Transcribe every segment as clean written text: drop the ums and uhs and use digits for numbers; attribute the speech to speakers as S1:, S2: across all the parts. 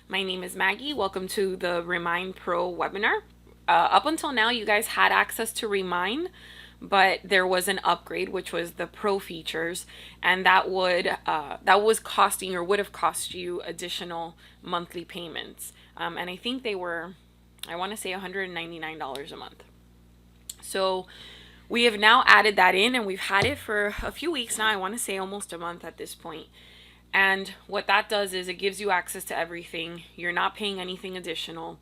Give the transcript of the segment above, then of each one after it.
S1: My name is Maggie. Welcome to the Remine Pro Webinar. Up until now, you guys had access to Remine, but there was an upgrade, which was the Pro features, and that was costing or would have cost you additional monthly payments. And I think they were, I want to say $199 a month. So we have now added that in, and we've had it for a few weeks now. I want to say almost a month at this point. And what that does is it gives you access to everything. You're not paying anything additional.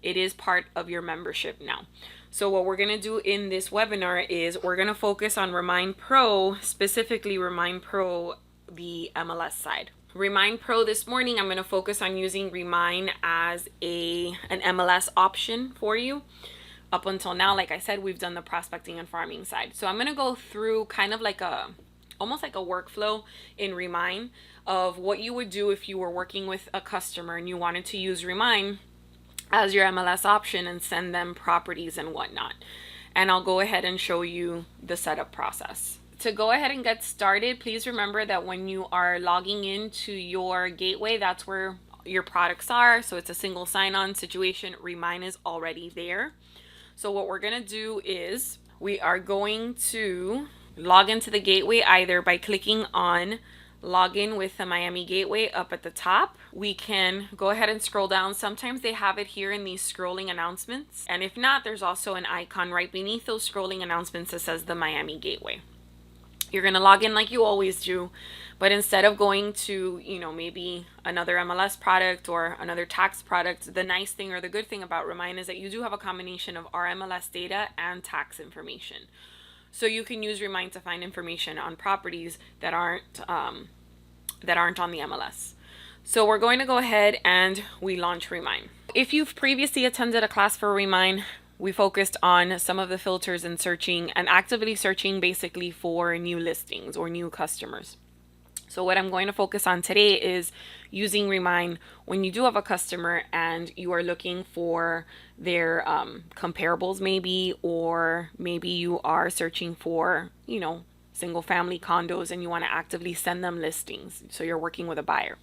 S1: It is part of your membership now. So what we're going to do in this webinar is we're going to focus on Remine Pro, specifically Remine Pro, the MLS side. Remine Pro this morning, I'm going to focus on using Remine as an MLS option for you. Up until now, like I said, we've done the prospecting and farming side. So I'm going to go through kind of like almost like a workflow in Remine of what you would do if you were working with a customer and you wanted to use Remine as your MLS option and send them properties and whatnot. And I'll go ahead and show you the setup process. To go ahead and get started, please remember that when you are logging into your gateway, that's where your products are. So it's a single sign-on situation. Remine is already there. So what we're going to do is we are going to log into the gateway either by clicking on login with the Miami Gateway up at the top. We can go ahead and scroll down. Sometimes they have it here in these scrolling announcements. And if not, there's also an icon right beneath those scrolling announcements that says the Miami Gateway. You're going to log in like you always do, but instead of going to, maybe another MLS product or another tax product, the nice thing or the good thing about Remine is that you do have a combination of our MLS data and tax information. So you can use Remine to find information on properties that aren't on the MLS. So we're going to go ahead and we launch Remine. If you've previously attended a class for Remine, we focused on some of the filters and searching and actively searching basically for new listings or new customers. So what I'm going to focus on today is using Remine when you do have a customer and you are looking for their comparables maybe, or maybe you are searching for, single family condos and you want to actively send them listings. So you're working with a buyer.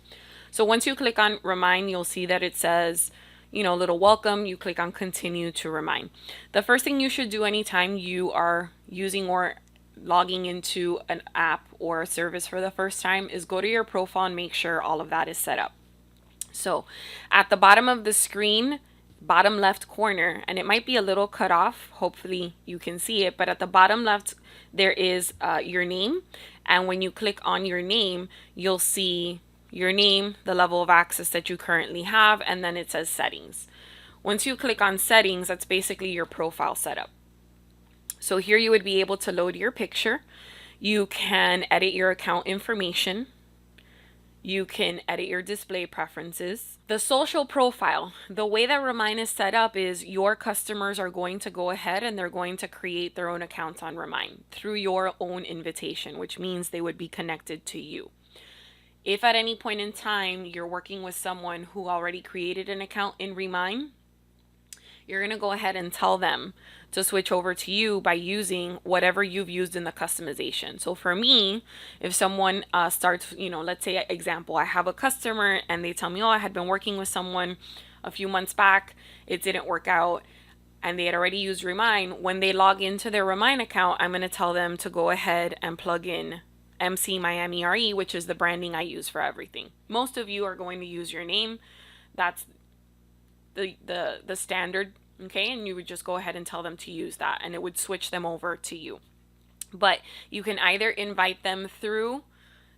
S1: So once you click on Remine, you'll see that it says, little welcome. You click on continue to Remine. The first thing you should do anytime you are using or logging into an app or a service for the first time is go to your profile and make sure all of that is set up. So at the bottom of the screen, bottom left corner, and it might be a little cut off, hopefully you can see it, but at the bottom left there is your name, and when you click on your name, you'll see your name, the level of access that you currently have, and then it says settings. Once you click on settings, that's basically your profile setup. So here you would be able to load your picture. You can edit your account information. You can edit your display preferences. The social profile, the way that Remine is set up is your customers are going to go ahead and they're going to create their own accounts on Remine through your own invitation, which means they would be connected to you. If at any point in time you're working with someone who already created an account in Remine, you're going to go ahead and tell them to switch over to you by using whatever you've used in the customization. So for me, if someone starts, let's say example, I have a customer and they tell me, I had been working with someone a few months back, it didn't work out, and they had already used Remine. When they log into their Remine account, I'm going to tell them to go ahead and plug in MC Miami RE, which is the branding I use for everything. Most of you are going to use your name. That's the standard, okay? And you would just go ahead and tell them to use that, and it would switch them over to you. But you can either invite them through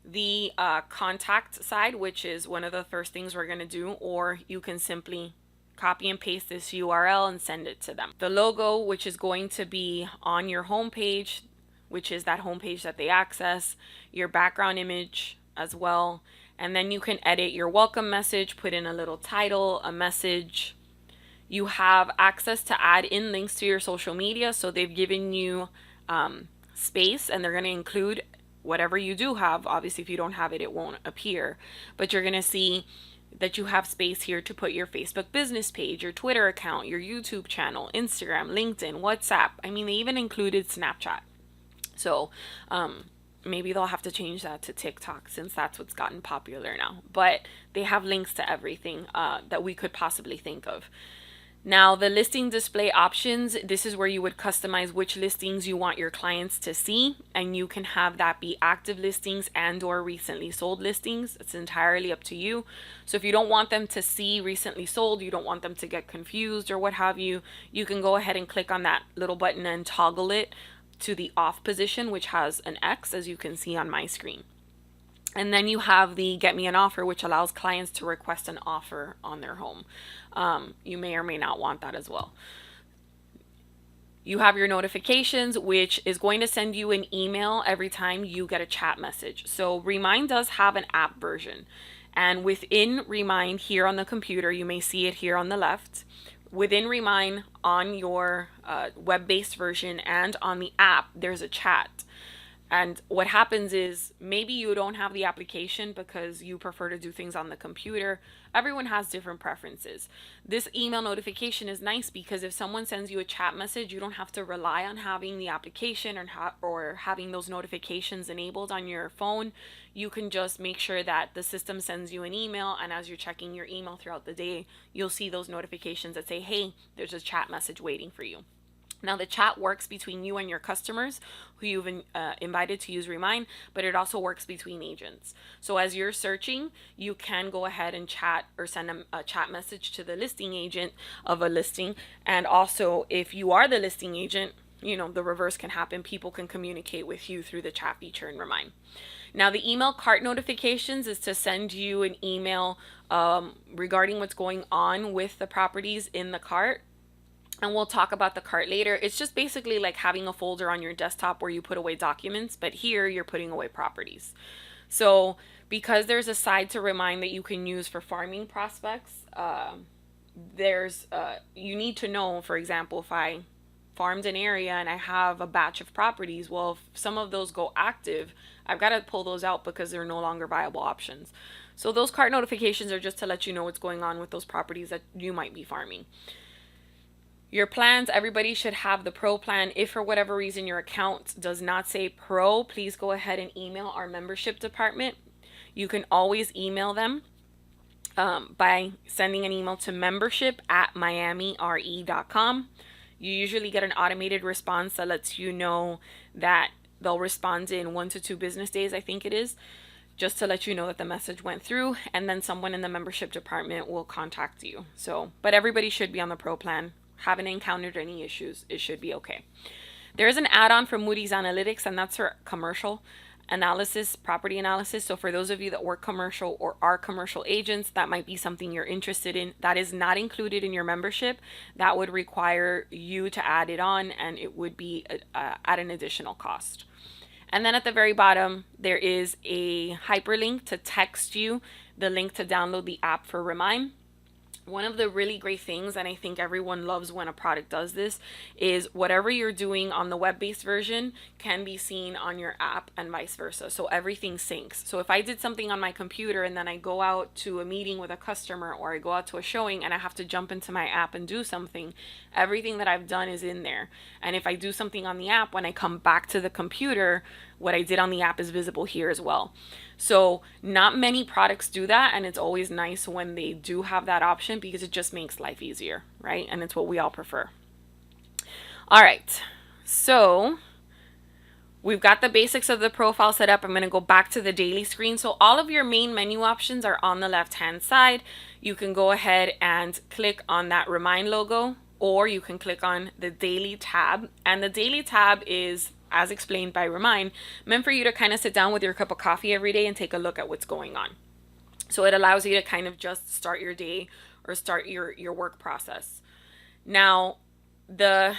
S1: the contact side, which is one of the first things we're going to do, or you can simply copy and paste this URL and send it to them. The logo, which is going to be on your homepage, which is that homepage that they access, your background image as well, and then you can edit your welcome message, put in a little title, a message. You have access to add in links to your social media, so they've given you space, and they're going to include whatever you do have. Obviously, if you don't have it, it won't appear, but you're going to see that you have space here to put your Facebook business page, your Twitter account, your YouTube channel, Instagram, LinkedIn, WhatsApp. I mean, they even included Snapchat. So maybe they'll have to change that to TikTok since that's what's gotten popular now. But they have links to everything that we could possibly think of. Now, the listing display options, this is where you would customize which listings you want your clients to see, and you can have that be active listings and or recently sold listings. It's entirely up to you. So if you don't want them to see recently sold, you don't want them to get confused or what have you, you can go ahead and click on that little button and toggle it to the off position, which has an X, as you can see on my screen. And then you have the Get Me an Offer, which allows clients to request an offer on their home. You may or may not want that as well. You have your notifications, which is going to send you an email every time you get a chat message. So Remine does have an app version. And within Remine here on the computer, you may see it here on the left. Within Remine on your web-based version and on the app, there's a chat. And what happens is maybe you don't have the application because you prefer to do things on the computer. Everyone has different preferences. This email notification is nice because if someone sends you a chat message, you don't have to rely on having the application or having those notifications enabled on your phone. You can just make sure that the system sends you an email, and as you're checking your email throughout the day, you'll see those notifications that say, hey, there's a chat message waiting for you. Now, the chat works between you and your customers who you've invited to use Remine, but it also works between agents. So as you're searching, you can go ahead and chat or send a chat message to the listing agent of a listing. And also, if you are the listing agent, the reverse can happen. People can communicate with you through the chat feature in Remine. Now, the email cart notifications is to send you an email regarding what's going on with the properties in the cart. And we'll talk about the cart later. It's just basically like having a folder on your desktop where you put away documents, but here you're putting away properties. So because there's a side to Remine that you can use for farming prospects, you need to know, for example, if I farmed an area and I have a batch of properties, well, if some of those go active, I've got to pull those out because they're no longer viable options. So those cart notifications are just to let you know what's going on with those properties that you might be farming. Your plans, everybody should have the Pro plan. If for whatever reason your account does not say Pro, please go ahead and email our membership department. You can always email them by sending an email to membership@miamire.com. You usually get an automated response that lets you know that they'll respond in 1 to 2 business days, I think it is, just to let you know that the message went through, and then someone in the membership department will contact you. But everybody should be on the Pro plan. Haven't encountered any issues, it should be okay. There is an add-on from Moody's Analytics, and that's for commercial analysis, property analysis. So for those of you that work commercial or are commercial agents, that might be something you're interested in. That is not included in your membership. That would require you to add it on, and it would be at an additional cost. And then at the very bottom, there is a hyperlink to text you the link to download the app for Remine. One of the really great things, and I think everyone loves when a product does this, is whatever you're doing on the web-based version can be seen on your app and vice versa. So everything syncs. So if I did something on my computer and then I go out to a meeting with a customer or I go out to a showing and I have to jump into my app and do something, everything that I've done is in there. And if I do something on the app, when I come back to the computer, what I did on the app is visible here as well. So not many products do that, and it's always nice when they do have that option because it just makes life easier, right? And it's what we all prefer. All right, so we've got the basics of the profile set up. I'm going to go back to the daily screen. So all of your main menu options are on the left-hand side. You can go ahead and click on that Remine logo, or you can click on the daily tab. And the daily tab is, as explained by Remine, meant for you to kind of sit down with your cup of coffee every day and take a look at what's going on. So it allows you to kind of just start your day or start your work process. Now, the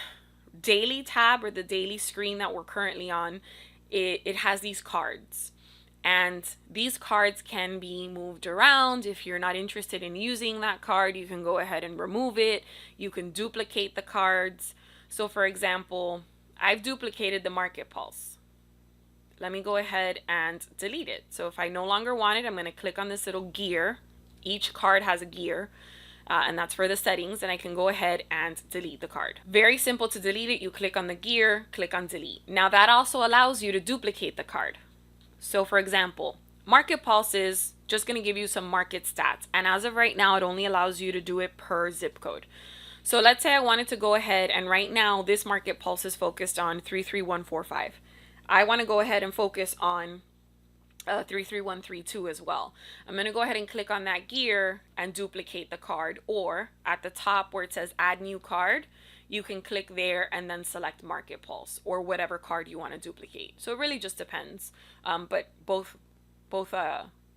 S1: daily tab or the daily screen that we're currently on, it has these cards. And these cards can be moved around. If you're not interested in using that card, you can go ahead and remove it. You can duplicate the cards. So for example, I've duplicated the market pulse. Let me go ahead and delete it. So if I no longer want it, I'm going to click on this little gear. Each card has a gear, and that's for the settings, and I can go ahead and delete the card. Very simple to delete it. You click on the gear, click on delete. Now that also allows you to duplicate the card. So for example, Market Pulse is just going to give you some market stats. And as of right now, it only allows you to do it per zip code. So let's say I wanted to go ahead, and right now this Market Pulse is focused on 33145. I want to go ahead and focus on 33132 as well. I'm going to go ahead and click on that gear and duplicate the card, or at the top where it says add new card, you can click there and then select Market Pulse or whatever card you want to duplicate. So it really just depends, but both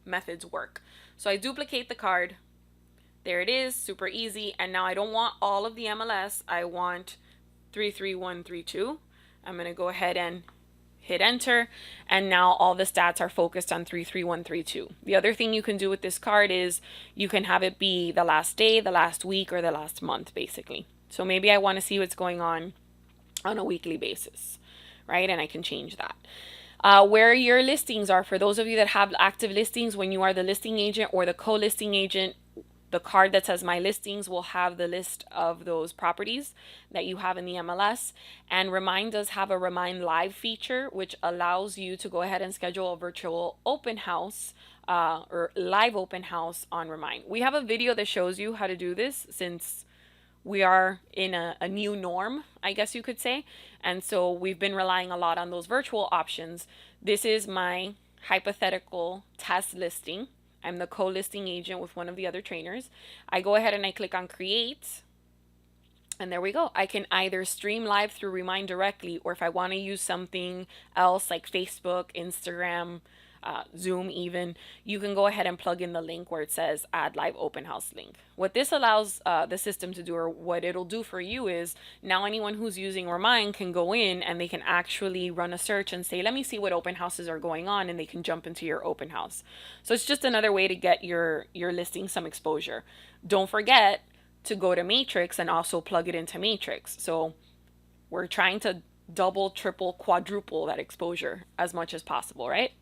S1: methods work. So I duplicate the card. There it is, super easy. And now I don't want all of the MLS. I want 33132. I'm going to go ahead and hit enter, and now all the stats are focused on 33132. The other thing you can do with this card is you can have it be the last day, the last week, or the last month, basically. So maybe I want to see what's going on a weekly basis, right? And I can change that. Where your listings are, for those of you that have active listings, when you are the listing agent or the co-listing agent, the card that says My Listings will have the list of those properties that you have in the MLS. And Remine does have a Remine Live feature, which allows you to go ahead and schedule a virtual open house or live open house on Remine. We have a video that shows you how to do this, since we are in a new norm, I guess you could say. And so we've been relying a lot on those virtual options. This is my hypothetical test listing. I'm the co-listing agent with one of the other trainers. I go ahead and I click on create, and there we go. I can either stream live through Remine directly, or if I want to use something else like Facebook, Instagram, Zoom even, you can go ahead and plug in the link where it says add live open house link. What this allows the system to do, or what it'll do for you, is now anyone who's using Remine can go in and they can actually run a search and say, let me see what open houses are going on, and they can jump into your open house. So it's just another way to get your listing some exposure. Don't forget to go to Matrix and also plug it into Matrix. So we're trying to double, triple, quadruple that exposure as much as possible, right?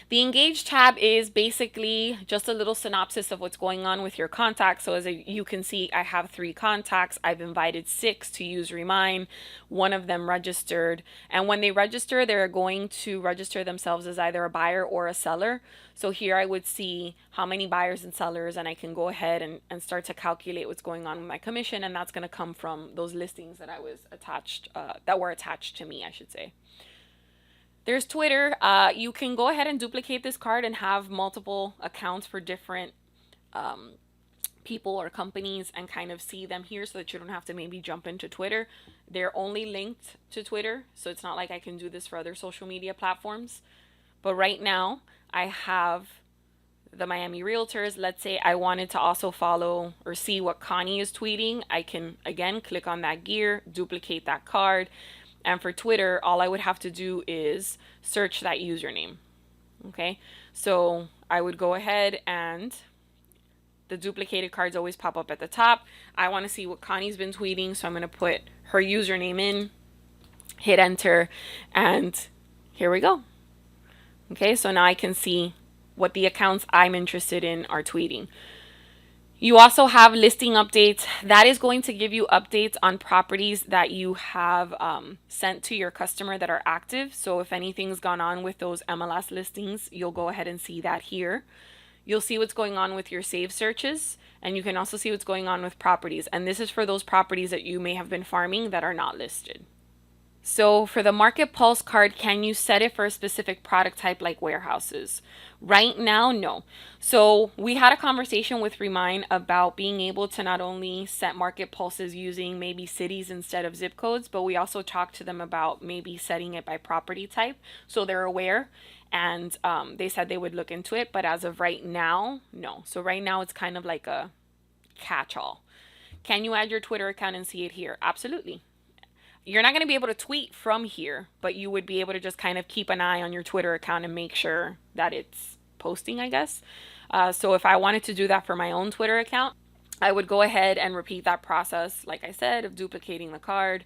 S1: The Engage tab is basically just a little synopsis of what's going on with your contacts. So as you can see, I have 3 contacts. I've invited 6 to use Remine. One of them registered. And when they register, they're going to register themselves as either a buyer or a seller. So here I would see how many buyers and sellers, and I can go ahead and start to calculate what's going on with my commission. And that's going to come from those listings that I was attached, that were attached to me, I should say. There's Twitter. You can go ahead and duplicate this card and have multiple accounts for different people or companies and kind of see them here, so that you don't have to maybe jump into Twitter. They're only linked to Twitter, so it's not like I can do this for other social media platforms. But right now, I have the Miami Realtors. Let's say I wanted to also follow or see what Connie is tweeting. I can, again, click on that gear, duplicate that card. And for Twitter, all I would have to do is search that username. Okay, so I would go ahead, and the duplicated cards always pop up at the top. I want to see what Connie's been tweeting, so I'm going to put her username in, hit enter, and here we go. Okay, so now I can see what the accounts I'm interested in are tweeting. You also have listing updates. That is going to give you updates on properties that you have sent to your customer that are active. So if anything's gone on with those MLS listings, you'll go ahead and see that here. You'll see what's going on with your save searches, and you can also see what's going on with properties. And this is for those properties that you may have been farming that are not listed. So for the Market Pulse card, can you set it for a specific product type like warehouses? Right now, no. So we had a conversation with Remine about being able to not only set Market Pulses using maybe cities instead of zip codes, but we also talked to them about maybe setting it by property type, so they're aware. And they said they would look into it, but as of right now, no. So right now it's kind of like a catch-all. Can you add your Twitter account and see it here? Absolutely. You're not going to be able to tweet from here, but you would be able to just kind of keep an eye on your Twitter account and make sure that it's posting, I guess. So if I wanted to do that for my own Twitter account, I would go ahead and repeat that process, like I said, of duplicating the card.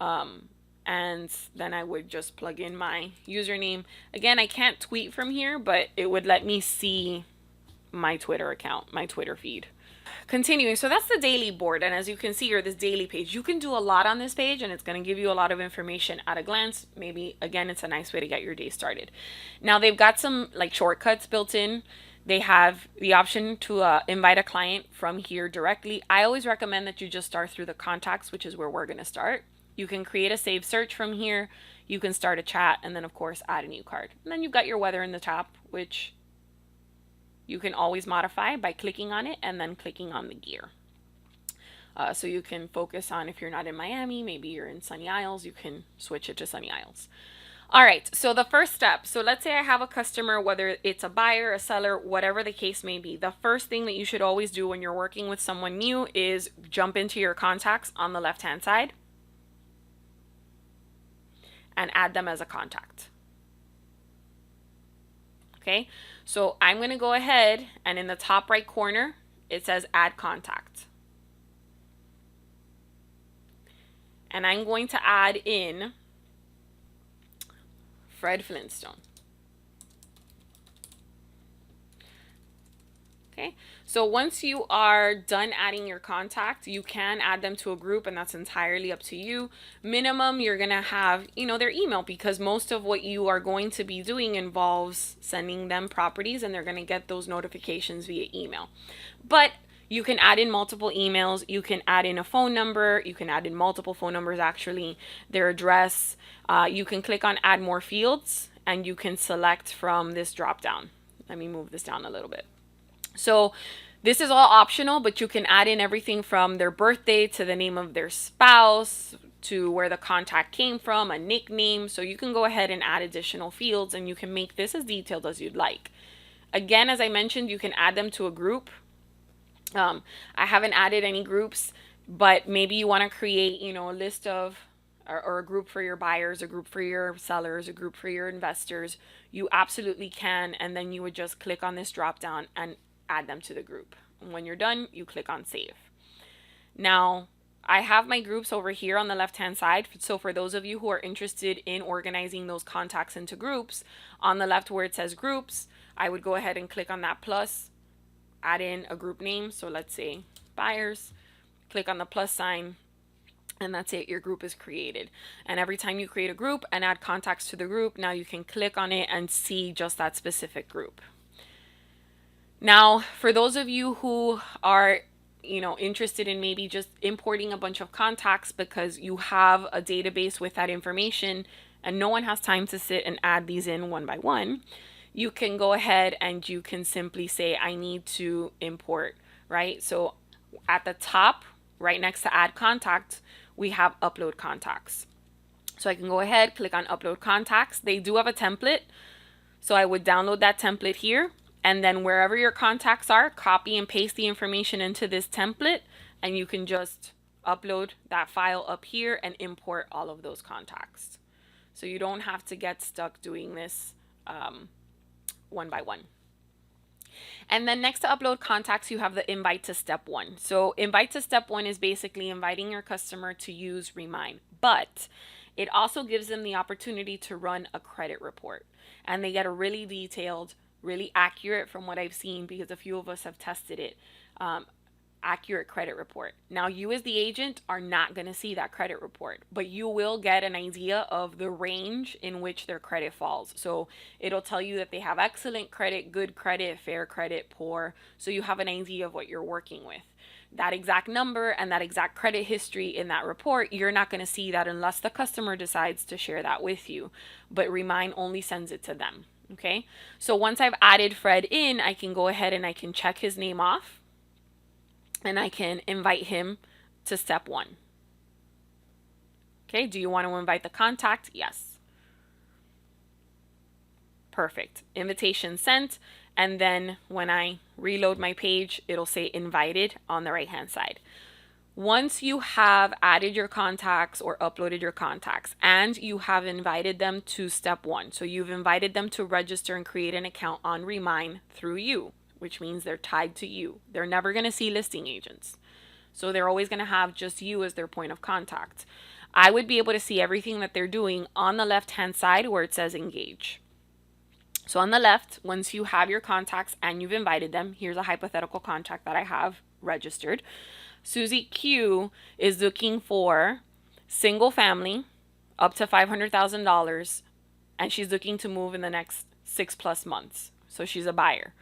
S1: And then I would just plug in my username. Again, I can't tweet from here, but it would let me see my Twitter account, my Twitter feed. Continuing, so that's the daily board, and as you can see here, this daily page, you can do a lot on this page, and it's going to give you a lot of information at a glance. Maybe again, it's a nice way to get your day started. Now they've got some like shortcuts built in. They have the option to invite a client from here directly. I always recommend that you just start through the contacts, which is where we're going to start. You can create a saved search from here. You can start a chat, and then of course add a new card. And then you've got your weather in the top, which you can always modify by clicking on it and then clicking on the gear. So you can focus on, if you're not in Miami, maybe you're in Sunny Isles, you can switch it to Sunny Isles. All right, so the first step, so let's say I have a customer, whether it's a buyer, a seller, whatever the case may be, the first thing that you should always do when you're working with someone new is jump into your contacts on the left-hand side and add them as a contact. Okay, so I'm going to go ahead and in the top right corner, it says add contact. And I'm going to add in Fred Flintstone. Okay, so once you are done adding your contact, you can add them to a group, and that's entirely up to you. Minimum, you're gonna have, their email, because most of what you are going to be doing involves sending them properties, and they're gonna get those notifications via email. But you can add in multiple emails, you can add in a phone number, you can add in multiple phone numbers actually, their address. You can click on add more fields, and you can select from this drop down. Let me move this down a little bit. So this is all optional, but you can add in everything from their birthday to the name of their spouse to where the contact came from, a nickname. So you can go ahead and add additional fields, and you can make this as detailed as you'd like. Again, as I mentioned, you can add them to a group. I haven't added any groups, but maybe you want to create, a list of or a group for your buyers, a group for your sellers, a group for your investors. You absolutely can, and then you would just click on this drop down and add them to the group. And when you're done, you click on save. Now, I have my groups over here on the left-hand side. So for those of you who are interested in organizing those contacts into groups, on the left where it says groups, I would go ahead and click on that plus, add in a group name. So let's say buyers, click on the plus sign, and that's it, your group is created. And every time you create a group and add contacts to the group, now you can click on it and see just that specific group. Now, for those of you who are, interested in maybe just importing a bunch of contacts because you have a database with that information and no one has time to sit and add these in one by one, you can go ahead and you can simply say, I need to import, right? So at the top, right next to add contact, we have upload contacts. So I can go ahead, click on upload contacts. They do have a template. So I would download that template here. And then wherever your contacts are, copy and paste the information into this template, and you can just upload that file up here and import all of those contacts. So you don't have to get stuck doing this one by one. And then next to upload contacts, you have the invite to step 1. So invite to step 1 is basically inviting your customer to use Remine, but it also gives them the opportunity to run a credit report, and they get a really detailed, really accurate, from what I've seen, because a few of us have tested it, accurate credit report. Now, you as the agent are not going to see that credit report, but you will get an idea of the range in which their credit falls. So it'll tell you that they have excellent credit, good credit, fair credit, poor. So you have an idea of what you're working with. That exact number and that exact credit history in that report, you're not going to see that unless the customer decides to share that with you. But Remine only sends it to them. Okay, so once I've added Fred in, I can go ahead and I can check his name off, and I can invite him to step 1. Okay, do you want to invite the contact? Yes. Perfect. Invitation sent, and then when I reload my page, it'll say invited on the right hand side. Once you have added your contacts or uploaded your contacts and you have invited them to step 1, so you've invited them to register and create an account on Remine through you, which means they're tied to you. They're never going to see listing agents. So they're always going to have just you as their point of contact. I would be able to see everything that they're doing on the left-hand side where it says engage. So on the left, once you have your contacts and you've invited them, here's a hypothetical contact that I have registered. Susie Q is looking for single family up to $500,000, and she's looking to move in the next 6+ months. So she's a buyer.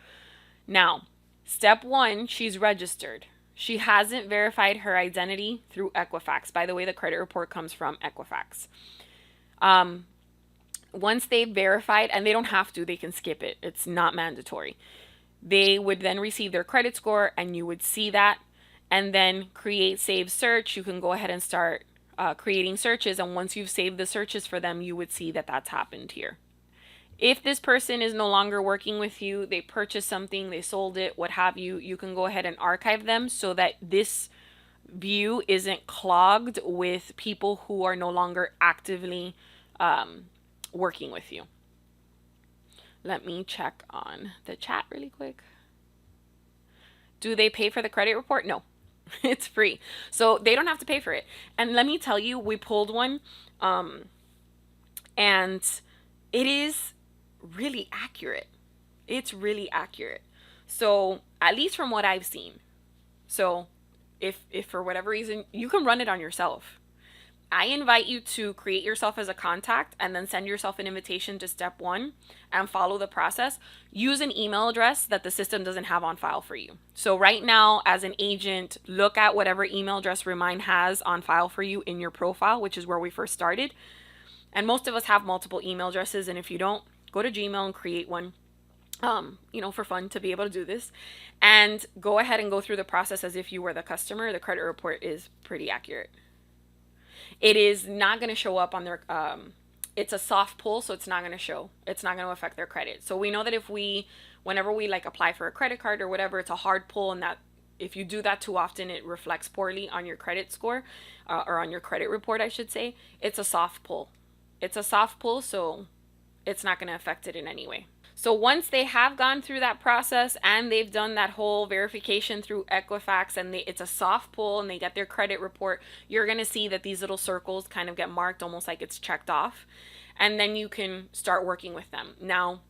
S1: Now, step 1, she's registered. She hasn't verified her identity through Equifax. By the way, the credit report comes from Equifax. Once they've verified, and they don't have to, they can skip it. It's not mandatory. They would then receive their credit score, and you would see that, and then create, save, search. You can go ahead and start creating searches, and once you've saved the searches for them, you would see that that's happened here. If this person is no longer working with you, they purchased something, they sold it, what have you, you can go ahead and archive them so that this view isn't clogged with people who are no longer actively working with you. Let me check on the chat really quick. Do they pay for the credit report? No, it's free. So they don't have to pay for it. And let me tell you, we pulled one and it is really accurate. It's really accurate. So at least from what I've seen. So if for whatever reason, you can run it on yourself. I invite you to create yourself as a contact and then send yourself an invitation to step 1 and follow the process. Use an email address that the system doesn't have on file for you. So right now, as an agent, look at whatever email address Remine has on file for you in your profile, which is where we first started. And most of us have multiple email addresses. And if you don't, go to Gmail and create one, for fun, to be able to do this. And go ahead and go through the process as if you were the customer. The credit report is pretty accurate. It is not going to show up on their, it's a soft pull, so it's not going to show. It's not going to affect their credit. So we know that whenever we apply for a credit card or whatever, it's a hard pull, and that if you do that too often, it reflects poorly on your credit score, or on your credit report, I should say. It's a soft pull. It's a soft pull, so it's not going to affect it in any way. So once they have gone through that process and they've done that whole verification through Equifax, and it's a soft pull and they get their credit report, you're going to see that these little circles kind of get marked almost like it's checked off. And then you can start working with them. Now,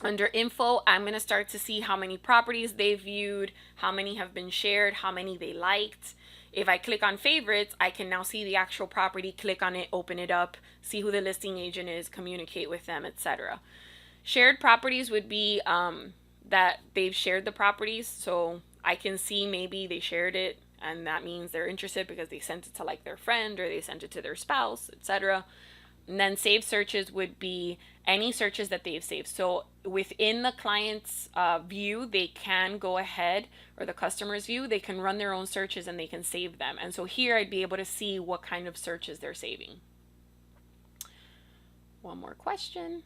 S1: under info, I'm going to start to see how many properties they viewed, how many have been shared, how many they liked. If I click on favorites, I can now see the actual property, click on it, open it up, see who the listing agent is, communicate with them, etc. Shared properties would be that they've shared the properties. So I can see maybe they shared it, and that means they're interested because they sent it to their friend, or they sent it to their spouse, etc. And then saved searches would be any searches that they've saved. So within the client's view, they can go ahead, or the customer's view, they can run their own searches and they can save them. And so here I'd be able to see what kind of searches they're saving. One more question.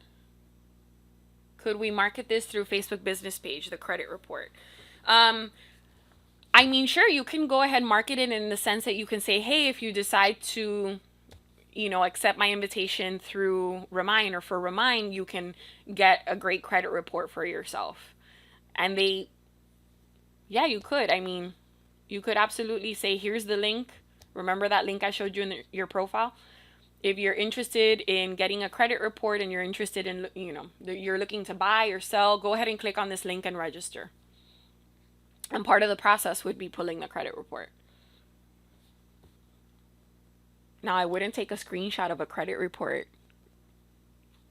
S1: Could we market this through Facebook business page, the credit report? Sure, you can go ahead and market it in the sense that you can say, hey, if you decide to, accept my invitation through Remine, or for Remine, you can get a great credit report for yourself. And you could. You could absolutely say, here's the link. Remember that link I showed you in your profile? If you're interested in getting a credit report and you're interested in, you're looking to buy or sell, go ahead and click on this link and register. And part of the process would be pulling the credit report. Now, I wouldn't take a screenshot of a credit report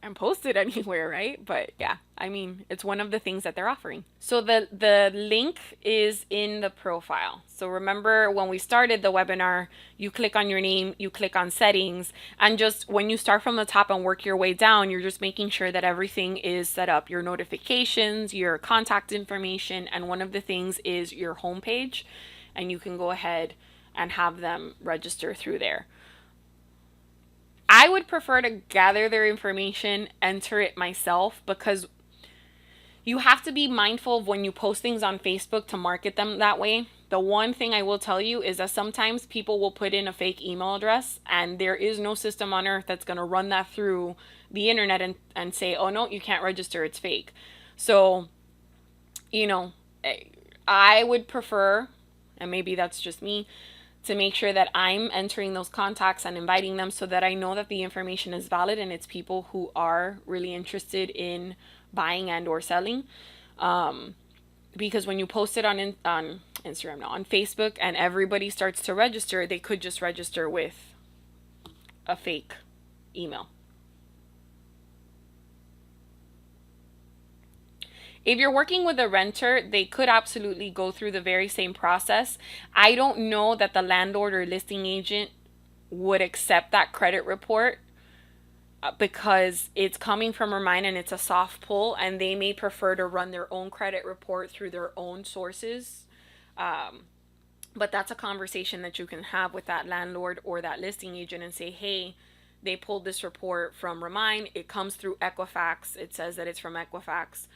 S1: and post it anywhere, right? But yeah, it's one of the things that they're offering. So the link is in the profile. So remember, when we started the webinar, you click on your name, you click on settings, and just when you start from the top and work your way down, you're just making sure that everything is set up, your notifications, your contact information, and one of the things is your homepage, and you can go ahead and have them register through there. I would prefer to gather their information, enter it myself, because you have to be mindful of when you post things on Facebook to market them that way. The one thing I will tell you is that sometimes people will put in a fake email address, and there is no system on earth that's going to run that through the internet and say, oh no, you can't register, it's fake. So, I would prefer, and maybe that's just me, to make sure that I'm entering those contacts and inviting them so that I know that the information is valid and it's people who are really interested in buying and or selling. Because when you post it on Instagram, no, on Facebook, and everybody starts to register, they could just register with a fake email. If you're working with a renter, they could absolutely go through the very same process. I don't know that the landlord or listing agent would accept that credit report because it's coming from Remine and it's a soft pull, and they may prefer to run their own credit report through their own sources. But that's a conversation that you can have with that landlord or that listing agent and say, hey, they pulled this report from Remine. It comes through Equifax. It says that it's from Equifax.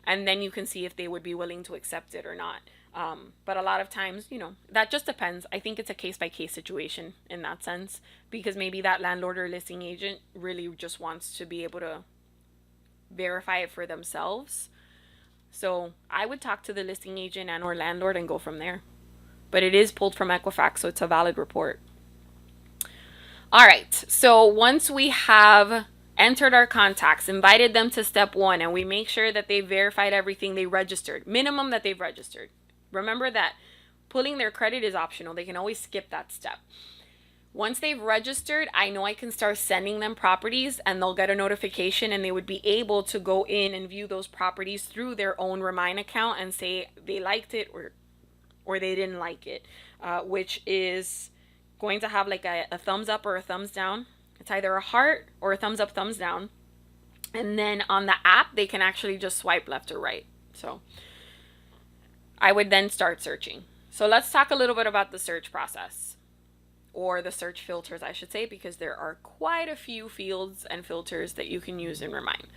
S1: And then you can see if they would be willing to accept it or not. But a lot of times, that just depends. I think it's a case-by-case situation in that sense, because maybe that landlord or listing agent really just wants to be able to verify it for themselves. So I would talk to the listing agent and or landlord and go from there. But it is pulled from Equifax, so it's a valid report. All right, so once we have entered our contacts, invited them to step 1, and we make sure that they verified everything, they registered, minimum that they've registered. Remember that pulling their credit is optional. They can always skip that step. Once they've registered, I know I can start sending them properties, and they'll get a notification, and they would be able to go in and view those properties through their own Remine account and say they liked it or they didn't like it, which is going to have like a thumbs up or a thumbs down. It's either a heart or a thumbs up, thumbs down. And then on the app, they can actually just swipe left or right. So I would then start searching. So let's talk a little bit about the search process, or the search filters, I should say, because there are quite a few fields and filters that you can use in Remine.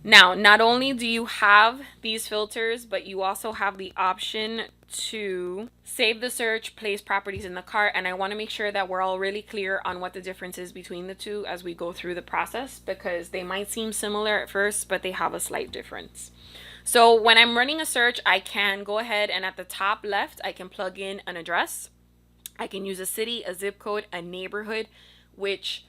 S1: Now, not only do you have these filters, but you also have the option to save the search, place properties in the cart, and I want to make sure that we're all really clear on what the difference is between the two as we go through the process, because they might seem similar at first, but they have a slight difference. So when I'm running a search, I can go ahead and at the top left, I can plug in an address. I can use a city, a zip code, a neighborhood, which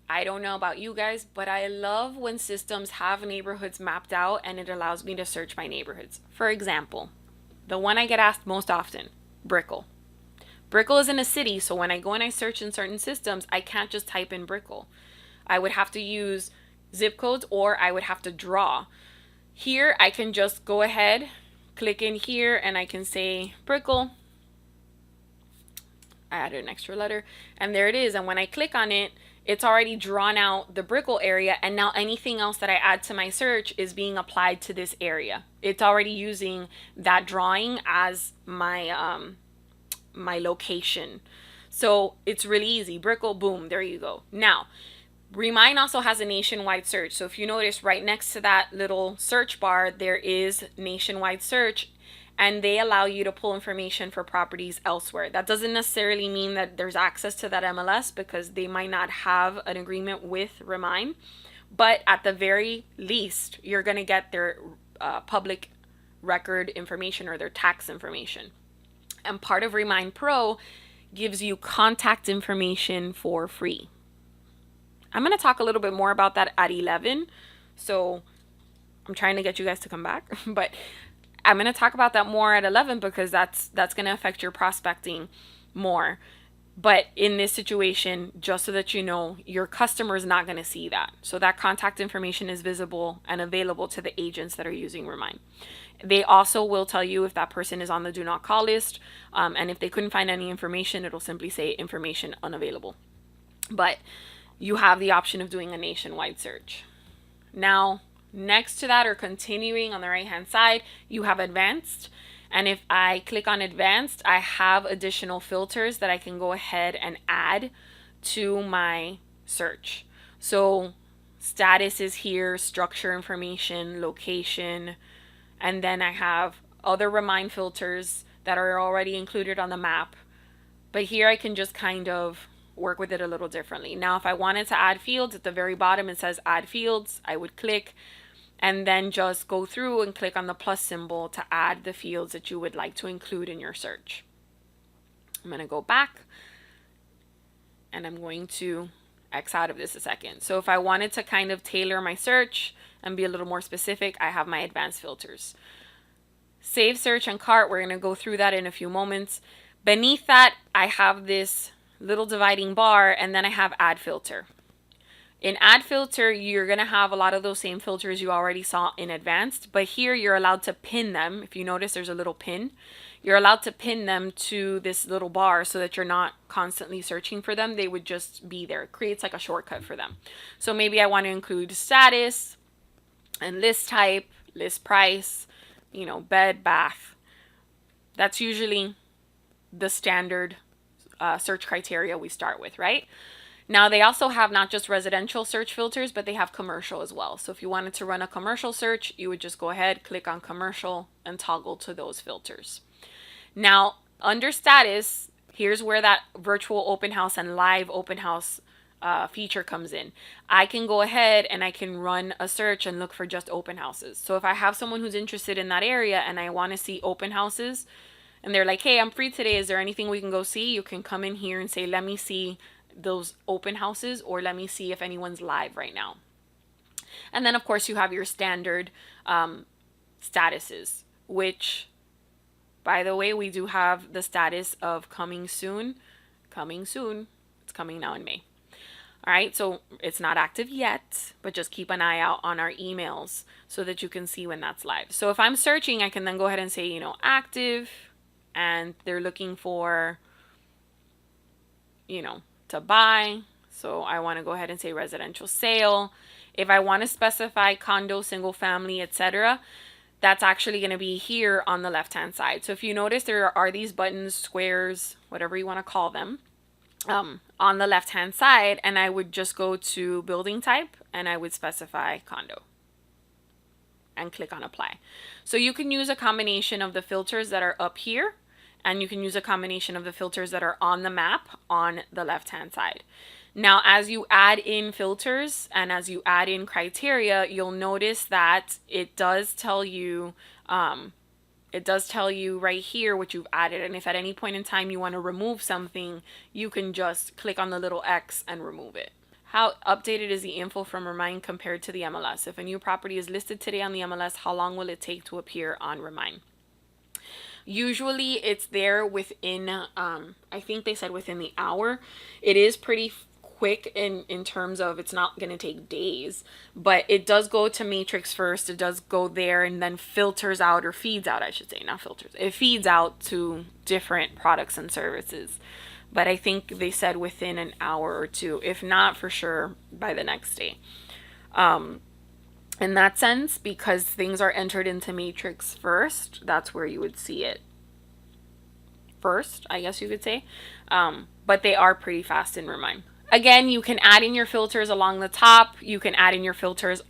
S1: I don't know about you guys, but I love when systems have neighborhoods mapped out and it allows me to search by neighborhoods. For example, the one I get asked most often, Brickell. Brickell is in a city, so when I go and I search in certain systems, I can't just type in Brickell. I would have to use zip codes, or I would have to draw. Here, I can just go ahead, click in here, and I can say Brickell. I added an extra letter, and there it is. And when I click on it, it's already drawn out the Brickell area, and now anything else that I add to my search is being applied to this area. It's already using that drawing as my my location. So it's really easy. Brickell, boom, there you go. Now, Remine also has a nationwide search. So if you notice right next to that little search bar, there is nationwide search, and they allow you to pull information for properties elsewhere. That doesn't necessarily mean that there's access to that MLS, because they might not have an agreement with Remine, but at the very least, you're going to get their public record information or their tax information. And part of Remine Pro gives you contact information for free. I'm going to talk a little bit more about that at 11, so I'm trying to get you guys to come back, but I'm going to talk about that more at 11 because that's going to affect your prospecting more. But in this situation, just so that you know, your customer is not going to see that. So that contact information is visible and available to the agents that are using Remine. They also will tell you if that person is on the do not call list. And if they couldn't find any information, it'll simply say information unavailable. But you have the option of doing a nationwide search. Now, next to that, or continuing on the right hand side, you have advanced. And if I click on advanced, I have additional filters that I can go ahead and add to my search. So status is here, structure information, location, and then I have other Remine filters that are already included on the map. But here I can just kind of work with it a little differently. Now, if I wanted to add fields, at the very bottom it says add fields. I would click and then just go through and click on the plus symbol to add the fields that you would like to include in your search. I'm going to go back and I'm going to X out of this a second. So if I wanted to kind of tailor my search and be a little more specific, I have my advanced filters. Save, search, and cart. We're going to go through that in a few moments. Beneath that, I have this little dividing bar, and then I have add filter. In add filter, you're going to have a lot of those same filters you already saw in advanced, but here you're allowed to pin them. If you notice, there's a little pin. You're allowed to pin them to this little bar so that you're not constantly searching for them. They would just be there. It creates like a shortcut for them. So maybe I want to include status and list type, list price, you know, bed, bath. That's usually the standard search criteria we start with, right? Now they also have not just residential search filters, but they have commercial as well. So if you wanted to run a commercial search, you would just go ahead, click on commercial, and toggle to those filters. Now under status, here's where that virtual open house and live open house feature comes in. I can go ahead and I can run a search and look for just open houses. So if I have someone who's interested in that area and I want to see open houses, and they're like, hey, I'm free today, is there anything we can go see? You can come in here and say, let me see those open houses, or let me see if anyone's live right now. And then of course you have your standard statuses, which, by the way, we do have the status of coming soon. It's coming now in May. All right, so it's not active yet, but just keep an eye out on our emails so that you can see when that's live. So if I'm searching, I can then go ahead and say, you know, active, and they're looking for, you know, to buy. So I want to go ahead and say residential sale. If I want to specify condo, single family, etc., that's actually going to be here on the left hand side. So if you notice, there are these buttons, squares, whatever you want to call them, on the left hand side, and I would just go to building type and I would specify condo and click on apply. So you can use a combination of the filters that are up here, and you can use a combination of the filters that are on the map on the left hand side. Now, as you add in filters and as you add in criteria, you'll notice that it does tell you right here what you've added. And if at any point in time you want to remove something, you can just click on the little X and remove it. How updated is the info from Remine compared to the MLS? If a new property is listed today on the MLS, how long will it take to appear on Remine? Usually it's there within, I think they said within the hour. It is pretty quick in terms of it's not going to take days, but it does go to Matrix first. It does go there and then filters out, or feeds out, I should say, not filters. It feeds out to different products and services. But I think they said within an hour or two, if not for sure by the next day. In that sense, because things are entered into Matrix first, that's where you would see it first, I guess you could say. But they are pretty fast in Remine. Again, you can add in your filters along the top. You can add in your filters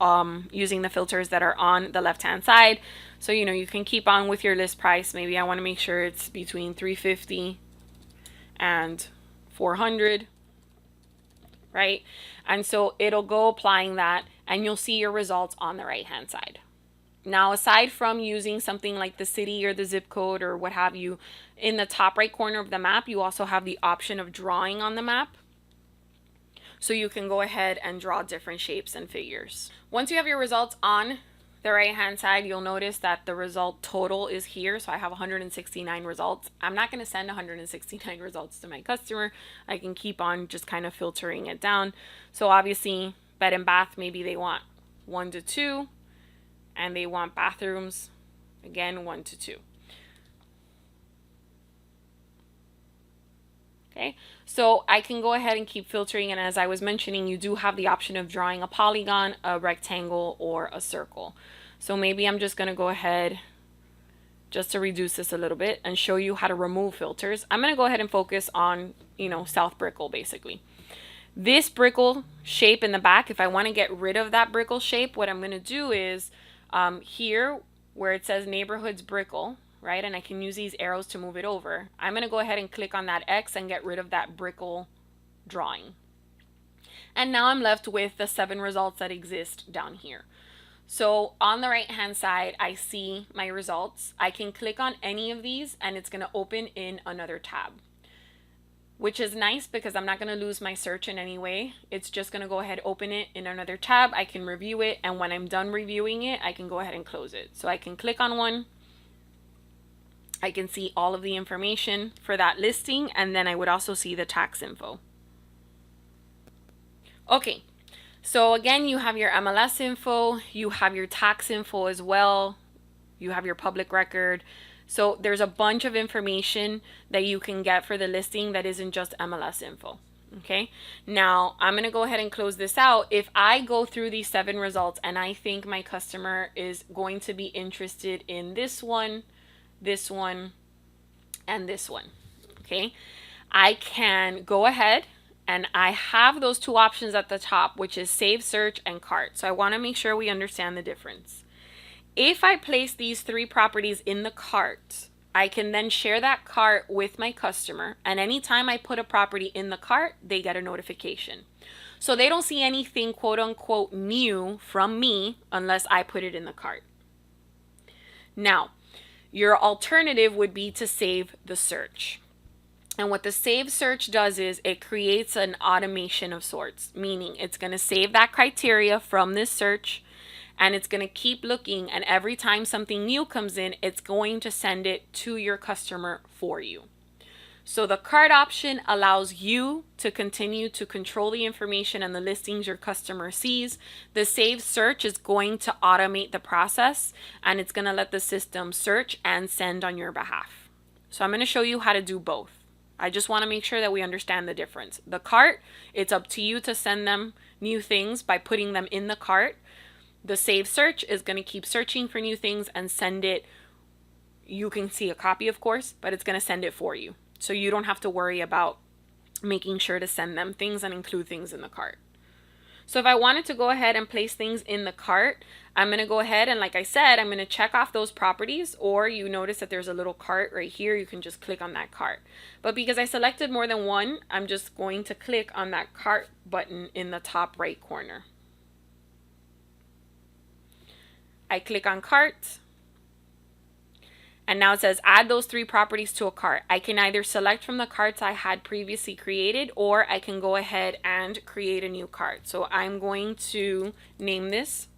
S1: using the filters that are on the left-hand side. So, you know, you can keep on with your list price. Maybe I want to make sure it's between $350 and $400, right? And so it'll go applying that, and you'll see your results on the right-hand side. Now, aside from using something like the city or the zip code or what have you, in the top right corner of the map, you also have the option of drawing on the map. So you can go ahead and draw different shapes and figures. Once you have your results on the right hand side, you'll notice that the result total is here. So I have 169 results. I'm not going to send 169 results to my customer. I can keep on just kind of filtering it down. So obviously bed and bath, maybe they want 1 to 2, and they want bathrooms, again, 1 to 2. Okay, so I can go ahead and keep filtering, and as I was mentioning, you do have the option of drawing a polygon, a rectangle, or a circle. So maybe I'm just going to go ahead, just to reduce this a little bit, and show you how to remove filters. I'm going to go ahead and focus on, you know, South Brickell, basically. This Brickell shape in the back, if I want to get rid of that Brickell shape, what I'm going to do is here where it says Neighborhoods Brickell, right? And I can use these arrows to move it over. I'm going to go ahead and click on that X and get rid of that Brickell drawing. And now I'm left with the 7 results that exist down here. So on the right hand side, I see my results. I can click on any of these and it's going to open in another tab, which is nice because I'm not going to lose my search in any way. It's just going to go ahead, open it in another tab. I can review it, and when I'm done reviewing it, I can go ahead and close it. So I can click on one, I can see all of the information for that listing, and then I would also see the tax info. Okay, so again, you have your MLS info, you have your tax info as well, you have your public record. So there's a bunch of information that you can get for the listing that isn't just MLS info. Okay, now I'm going to go ahead and close this out. If I go through these 7 results and I think my customer is going to be interested in this one, and this one, okay, I can go ahead and I have those 2 options at the top, which is save search and cart. So I want to make sure we understand the difference. If I place these 3 properties in the cart, I can then share that cart with my customer, and anytime I put a property in the cart, they get a notification. So they don't see anything quote unquote new from me unless I put it in the cart. Now, your alternative would be to save the search. And what the save search does is it creates an automation of sorts, meaning it's going to save that criteria from this search, and it's going to keep looking, and every time something new comes in, it's going to send it to your customer for you. So the cart option allows you to continue to control the information and the listings your customer sees. The save search is going to automate the process, and it's going to let the system search and send on your behalf. So I'm going to show you how to do both. I just want to make sure that we understand the difference. The cart, it's up to you to send them new things by putting them in the cart. The save search is going to keep searching for new things and send it. You can see a copy, of course, but it's going to send it for you. So you don't have to worry about making sure to send them things and include things in the cart. So if I wanted to go ahead and place things in the cart, I'm going to go ahead and, like I said, I'm going to check off those properties, or you notice that there's a little cart right here. You can just click on that cart. But because I selected more than one, I'm just going to click on that cart button in the top right corner. I click on cart, and now it says add those 3 properties to a cart. I can either select from the carts I had previously created, or I can go ahead and create a new cart. So I'm going to name this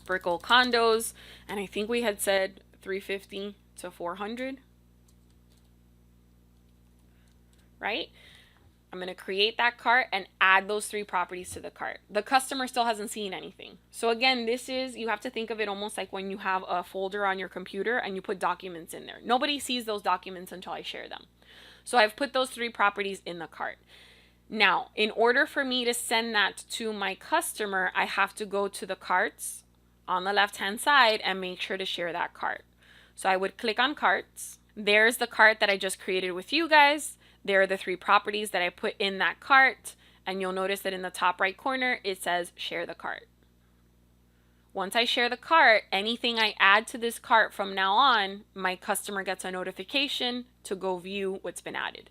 S1: Brickell Condos, and I think we had said 350 to 400, right? I'm going to create that cart and add those 3 properties to the cart. The customer still hasn't seen anything. So again, this is, you have to think of it almost like when you have a folder on your computer and you put documents in there. Nobody sees those documents until I share them. So I've put those 3 properties in the cart. Now, in order for me to send that to my customer, I have to go to the carts on the left-hand side and make sure to share that cart. So I would click on carts. There's the cart that I just created with you guys. There are the 3 properties that I put in that cart, and you'll notice that in the top right corner, it says share the cart. Once I share the cart, anything I add to this cart from now on, my customer gets a notification to go view what's been added.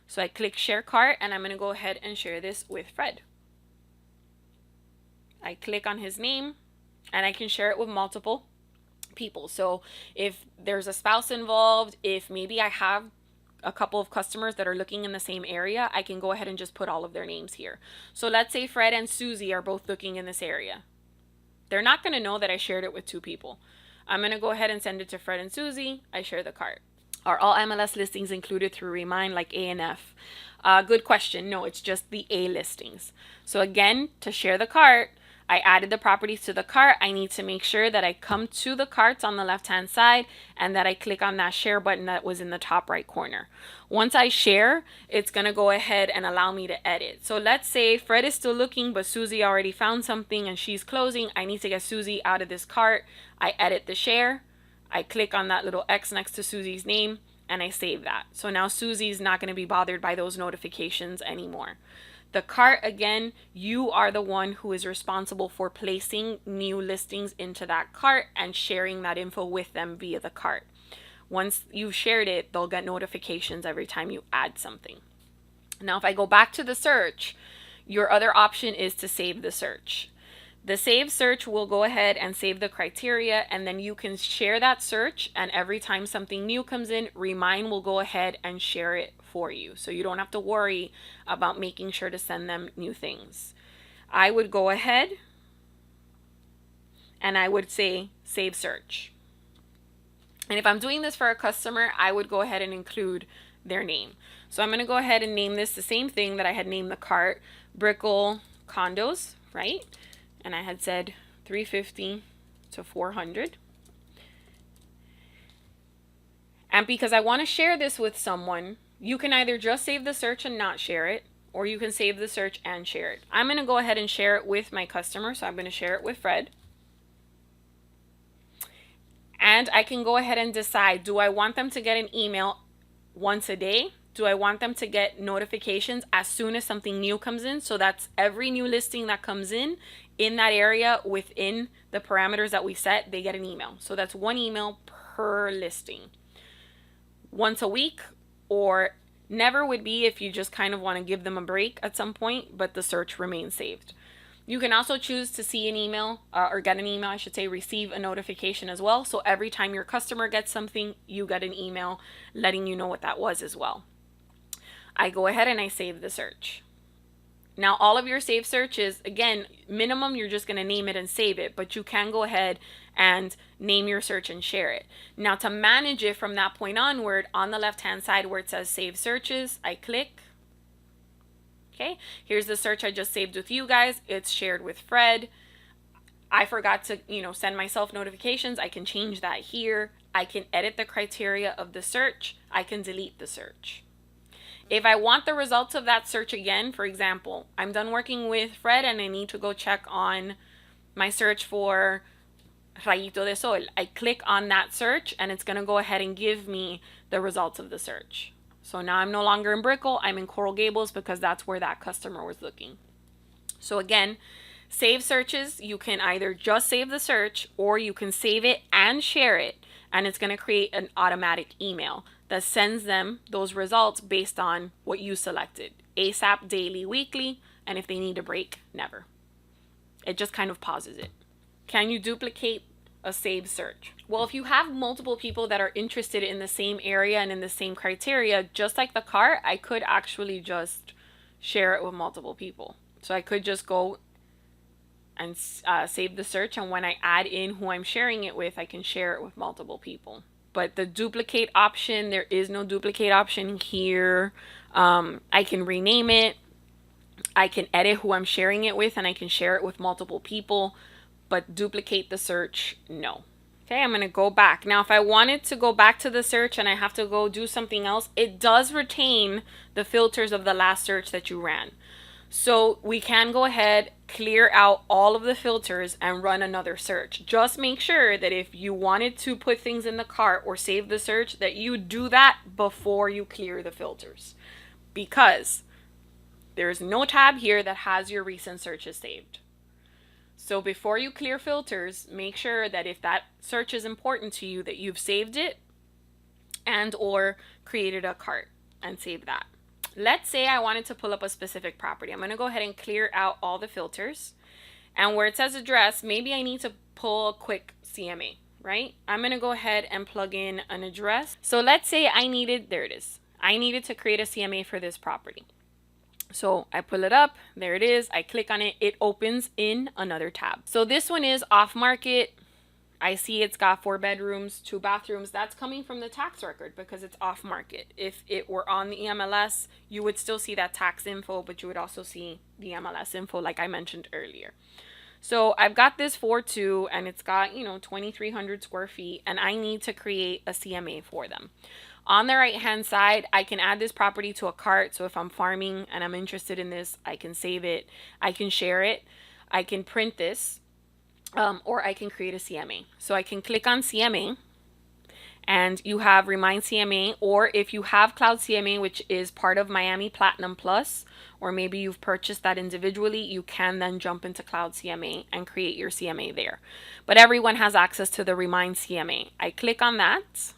S1: So I click share cart, and I'm going to go ahead and share this with Fred. I click on his name, and I can share it with multiple people. So if there's a spouse involved, if maybe I have a couple of customers that are looking in the same area, I can go ahead and just put all of their names here. So let's say Fred and Susie are both looking in this area. They're not going to know that I shared it with 2 people. I'm going to go ahead and send it to Fred and Susie. I share the cart. Are all MLS listings included through Remine, like A and F? Good question. No, it's just the A listings. So again, to share the cart, I added the properties to the cart. I need to make sure that I come to the carts on the left-hand side and that I click on that share button that was in the top right corner. Once I share, it's going to go ahead and allow me to edit. So let's say Fred is still looking, but Susie already found something and she's closing. I need to get Susie out of this cart. I edit the share. I click on that little X next to Susie's name, and I save that. So now Susie's not going to be bothered by those notifications anymore. The cart, again, you are the one who is responsible for placing new listings into that cart and sharing that info with them via the cart. Once you've shared it, they'll get notifications every time you add something. Now, if I go back to the search, your other option is to save the search. The save search will go ahead and save the criteria, and then you can share that search, and every time something new comes in, Remine will go ahead and share it for you. So you don't have to worry about making sure to send them new things. I would go ahead and I would say save search. And if I'm doing this for a customer, I would go ahead and include their name. So I'm going to go ahead and name this the same thing that I had named the cart, Brickell Condos, right? And I had said 350 to 400. And because I want to share this with someone, you can either just save the search and not share it, or you can save the search and share it. I'm going to go ahead and share it with my customer. So I'm going to share it with Fred. And I can go ahead and decide, do I want them to get an email once a day? Do I want them to get notifications as soon as something new comes in? So that's every new listing that comes in that area within the parameters that we set, they get an email. So that's one email per listing. Once a week, or never would be if you just kind of want to give them a break at some point, but the search remains saved. You can also choose to see an email or get an email, I should say, receive a notification as well. So every time your customer gets something, you get an email letting you know what that was as well. I go ahead and I save the search. Now, all of your saved searches, again, minimum, you're just going to name it and save it, but you can go ahead and name your search and share it. Now, to manage it from that point onward, on the left-hand side where it says Save Searches, I click. Okay, here's the search I just saved with you guys. It's shared with Fred. I forgot to, send myself notifications. I can change that here. I can edit the criteria of the search. I can delete the search. If I want the results of that search again, for example, I'm done working with Fred and I need to go check on my search for Rayito de Sol. I click on that search and it's going to go ahead and give me the results of the search. So now I'm no longer in Brickell, I'm in Coral Gables because that's where that customer was looking. So again, save searches, you can either just save the search or you can save it and share it, and it's going to create an automatic email that sends them those results based on what you selected. ASAP, daily, weekly, and if they need a break, never. It just kind of pauses it. Can you duplicate a saved search? Well, if you have multiple people that are interested in the same area and in the same criteria, just like the cart, I could actually just share it with multiple people. So I could just go and save the search, and when I add in who I'm sharing it with, I can share it with multiple people. But the duplicate option, there is no duplicate option here. I can rename it. I can edit who I'm sharing it with, and I can share it with multiple people. But duplicate the search, no. Okay, I'm going to go back. Now, if I wanted to go back to the search and I have to go do something else, it does retain the filters of the last search that you ran. So we can go ahead, clear out all of the filters and run another search. Just make sure that if you wanted to put things in the cart or save the search, that you do that before you clear the filters. Because there's no tab here that has your recent searches saved. So before you clear filters, make sure that if that search is important to you, that you've saved it and or created a cart and saved that. Let's say I wanted to pull up a specific property. I'm going to go ahead and clear out all the filters. And where it says address, maybe I need to pull a quick CMA, right? I'm going to go ahead and plug in an address. So let's say I needed to create a CMA for this property. So I pull it up, there it is, I click on it, it opens in another tab. So this one is off market. I see it's got 4 bedrooms, 2 bathrooms. That's coming from the tax record because it's off market. If it were on the MLS, you would still see that tax info, but you would also see the MLS info like I mentioned earlier. So I've got this 4.2 and it's got, 2,300 square feet, and I need to create a CMA for them. On the right hand side, I can add this property to a cart. So if I'm farming and I'm interested in this, I can save it, I can share it, I can print this, or I can create a CMA. So I can click on CMA and you have Remine CMA, or if you have Cloud CMA, which is part of Miami Platinum Plus, or maybe you've purchased that individually, you can then jump into Cloud CMA and create your CMA there. But everyone has access to the Remine CMA. I click on that.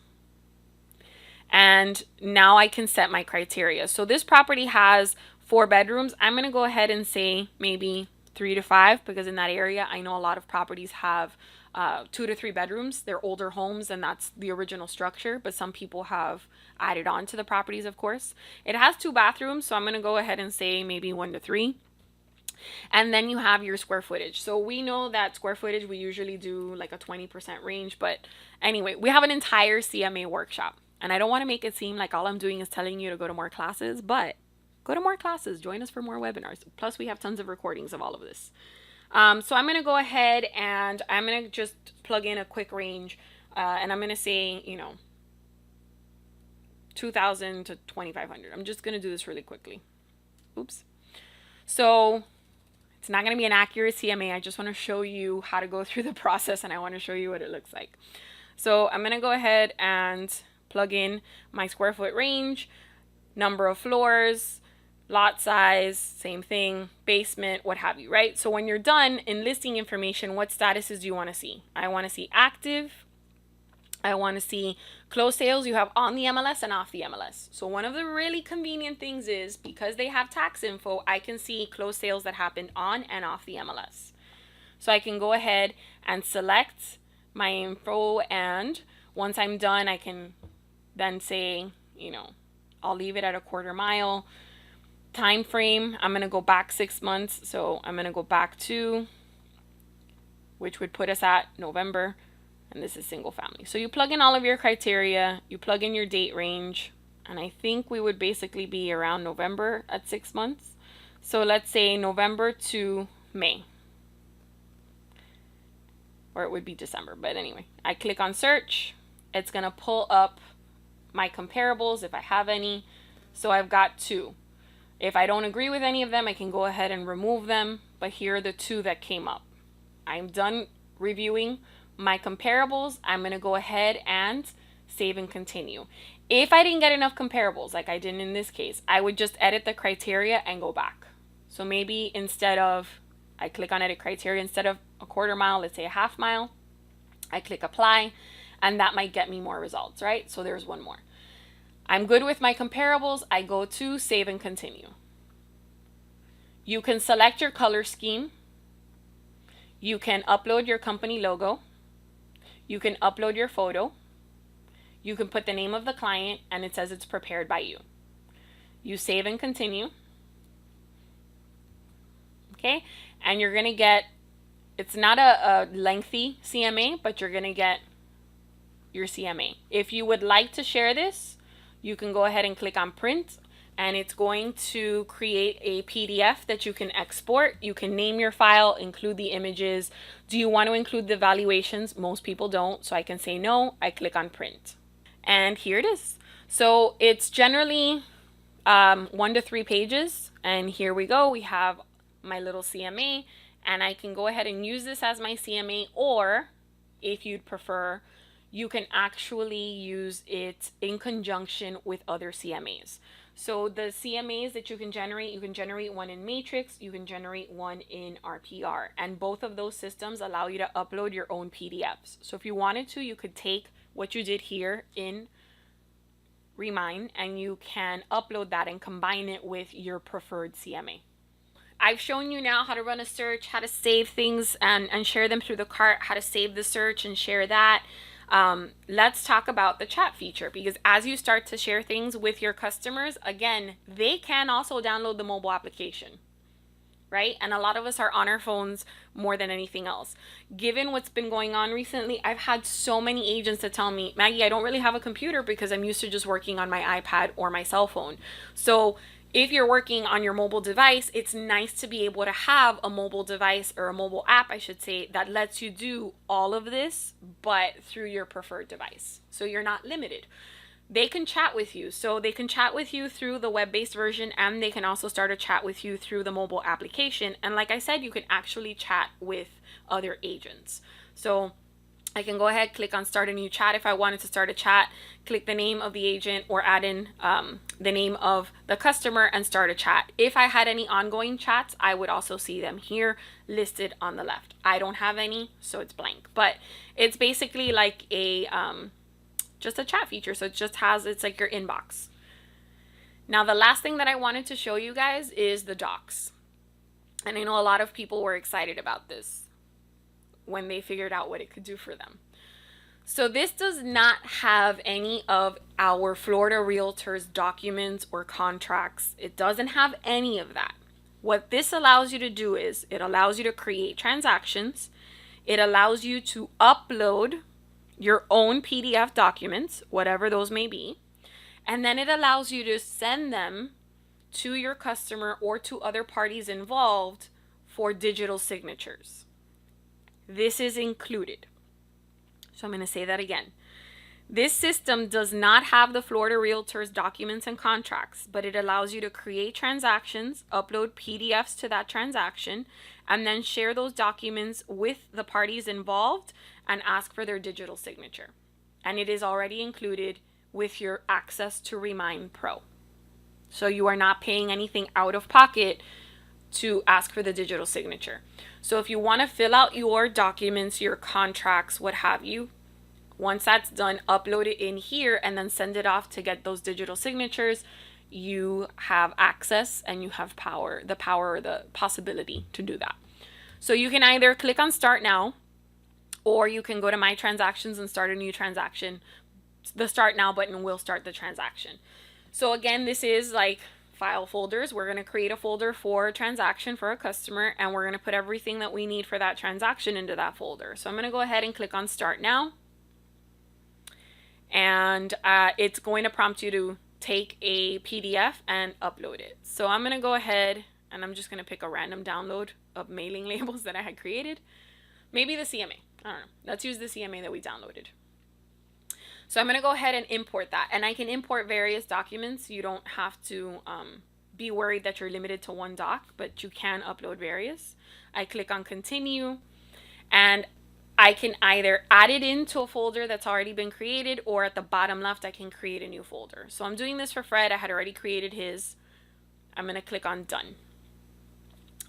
S1: And now I can set my criteria. So this property has 4 bedrooms. I'm going to go ahead and say maybe 3 to 5, because in that area, I know a lot of properties have 2 to 3 bedrooms. They're older homes and that's the original structure, but some people have added on to the properties, of course. It has 2 bathrooms, so I'm going to go ahead and say maybe 1 to 3. And then you have your square footage. So we know that square footage, we usually do like a 20% range. But anyway, we have an entire CMA workshop. And I don't want to make it seem like all I'm doing is telling you to go to more classes, but go to more classes. Join us for more webinars. Plus, we have tons of recordings of all of this. So I'm going to go ahead and I'm going to just plug in a quick range. And I'm going to say, 2,000 to 2,500. I'm just going to do this really quickly. Oops. So it's not going to be an accurate CMA. I just want to show you how to go through the process, and I want to show you what it looks like. So I'm going to go ahead and plug in my square foot range, number of floors, lot size, same thing, basement, what have you, right? So when you're done in listing information, what statuses do you want to see? I want to see active. I want to see closed sales you have on the MLS and off the MLS. So one of the really convenient things is because they have tax info, I can see closed sales that happened on and off the MLS. So I can go ahead and select my info, and once I'm done, I can then say, I'll leave it at a quarter mile. Time frame, I'm going to go back 6 months. So I'm going to go back to, which would put us at November. And this is single family. So you plug in all of your criteria, you plug in your date range, and I think we would basically be around November at 6 months. So let's say November to May. Or it would be December, but anyway. I click on search. It's going to pull up my comparables if I have any. So I've got 2. If I don't agree with any of them, I can go ahead and remove them. But here are the 2 that came up. I'm done reviewing my comparables. I'm going to go ahead and save and continue. If I didn't get enough comparables, like I did in this case, I would just edit the criteria and go back. So maybe instead of, I click on edit criteria, instead of a quarter mile, let's say a half mile, I click apply, and that might get me more results, right? So there's one more. I'm good with my comparables. I go to save and continue. You can select your color scheme. You can upload your company logo. You can upload your photo. You can put the name of the client, and it says it's prepared by you. You save and continue. Okay, and you're going to get, it's not a lengthy CMA, but you're going to get your CMA. If you would like to share this, you can go ahead and click on print, and it's going to create a PDF that you can export. You can name your file, include the images. Do you want to include the valuations? Most people don't, so I can say no. I click on print, and here it is. So it's generally 1 to 3 pages, and here we go. We have my little CMA, and I can go ahead and use this as my CMA, or if you'd prefer, you can actually use it in conjunction with other CMAs. So the CMAs that you can generate one in Matrix, you can generate one in RPR, and both of those systems allow you to upload your own PDFs. So if you wanted to, you could take what you did here in Remine, and you can upload that and combine it with your preferred CMA. I've shown you now how to run a search, how to save things and share them through the cart, how to save the search and share that. Let's talk about the chat feature, because as you start to share things with your customers, again, they can also download the mobile application, right? And a lot of us are on our phones more than anything else. Given what's been going on recently, I've had so many agents that tell me, Maggie, I don't really have a computer because I'm used to just working on my iPad or my cell phone. So if you're working on your mobile device, it's nice to be able to have a mobile device, or a mobile app, I should say, that lets you do all of this, but through your preferred device. So you're not limited. They can chat with you. So they can chat with you through the web-based version, and they can also start a chat with you through the mobile application. And like I said, you can actually chat with other agents. So I can go ahead, click on start a new chat. If I wanted to start a chat, click the name of the agent or add in the name of the customer and start a chat. If I had any ongoing chats, I would also see them here listed on the left. I don't have any, so it's blank, but it's basically like a just a chat feature. So it just has, it's like your inbox. Now, the last thing that I wanted to show you guys is the docs. And I know a lot of people were excited about this when they figured out what it could do for them. So this does not have any of our Florida Realtors documents or contracts. It doesn't have any of that. What this allows you to do is it allows you to create transactions. It allows you to upload your own PDF documents, whatever those may be. And then it allows you to send them to your customer or to other parties involved for digital signatures. This is included. So I'm going to say that again. This system does not have the Florida Realtors documents and contracts, but it allows you to create transactions, upload PDFs to that transaction, and then share those documents with the parties involved and ask for their digital signature. And it is already included with your access to Remine Pro. So you are not paying anything out of pocket to ask for the digital signature. So if you want to fill out your documents, your contracts, what have you, once that's done, upload it in here and then send it off to get those digital signatures. You have access and you have the power or the possibility to do that. So you can either click on Start Now, or you can go to My Transactions and start a new transaction. The Start Now button will start the transaction. So again, this is like file folders. We're going to create a folder for a transaction for a customer, and we're going to put everything that we need for that transaction into that folder. So I'm going to go ahead and click on Start Now. And it's going to prompt you to take a PDF and upload it. So I'm going to go ahead and I'm just going to pick a random download of mailing labels that I had created. Maybe the CMA. I don't know. Let's use the CMA that we downloaded. So I'm going to go ahead and import that. And I can import various documents. You don't have to be worried that you're limited to one doc, but you can upload various. I click on Continue, and I can either add it into a folder that's already been created, or at the bottom left, I can create a new folder. So I'm doing this for Fred. I had already created his. I'm going to click on Done.